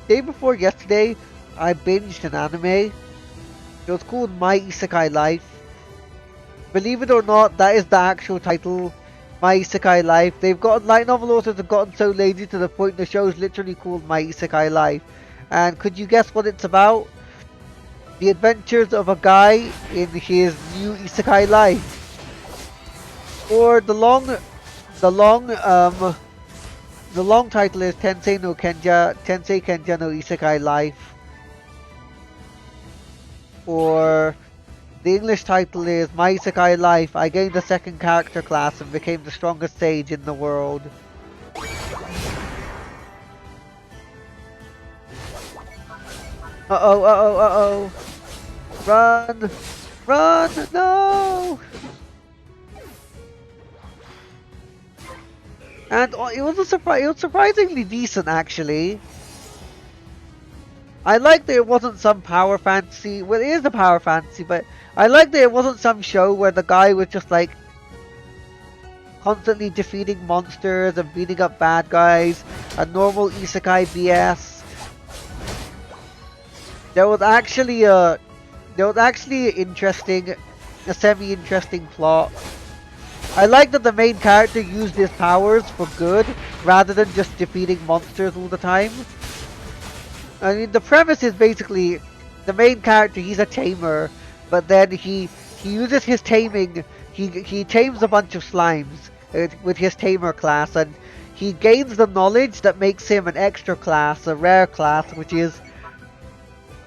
day before yesterday, I binged an anime. It was called My Isekai Life. Believe it or not, that is the actual title. My Isekai Life. They've gotten light novel authors have gotten so lazy to the point the show is literally called My Isekai Life. And could you guess what it's about? The adventures of a guy in his new Isekai life. Or the long the long title is Tensei Kenja no Isekai Life. Or the English title is My Isekai Life. I gained a second character class and became the strongest sage in the world. Uh-oh, uh-oh, uh-oh. Run! Run! No! And it was it was surprisingly decent, actually. I like that it wasn't some power fantasy. Well, it is a power fantasy, but I like that it wasn't some show where the guy was just like constantly defeating monsters and beating up bad guys. A normal Isekai BS. There was actually a interesting, a semi-interesting plot. I like that the main character used his powers for good rather than just defeating monsters all the time. I mean, the premise is basically the main character, he's a tamer, but then he uses his taming, he tames a bunch of slimes with his tamer class, and he gains the knowledge that makes him an extra class, a rare class, which is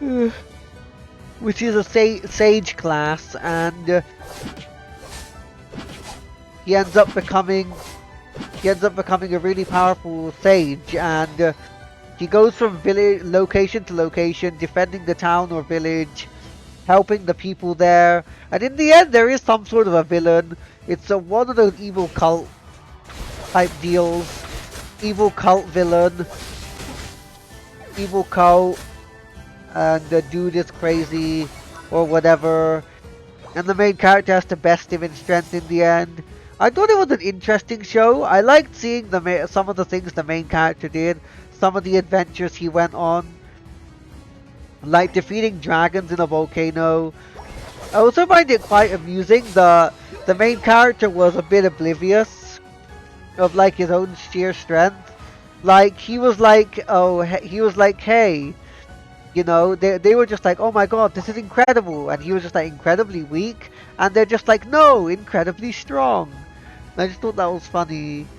a sage class, and he ends up becoming a really powerful sage, and he goes from location to location, defending the town or village, helping the people there, and in the end there is some sort of a villain. It's one of those evil cult type deals, evil cult villain, evil cult, and the dude is crazy or whatever, and the main character has to best him in strength in the end. I thought it was an interesting show. I liked seeing some of the things the main character did, some of the adventures he went on, like defeating dragons in a volcano. I also find it quite amusing. The main character was a bit oblivious of like his own sheer strength. Like he was like, hey, you know, they were just like, oh my god, this is incredible, and he was just like incredibly weak, and they're just like, no, incredibly strong. I just thought that was funny.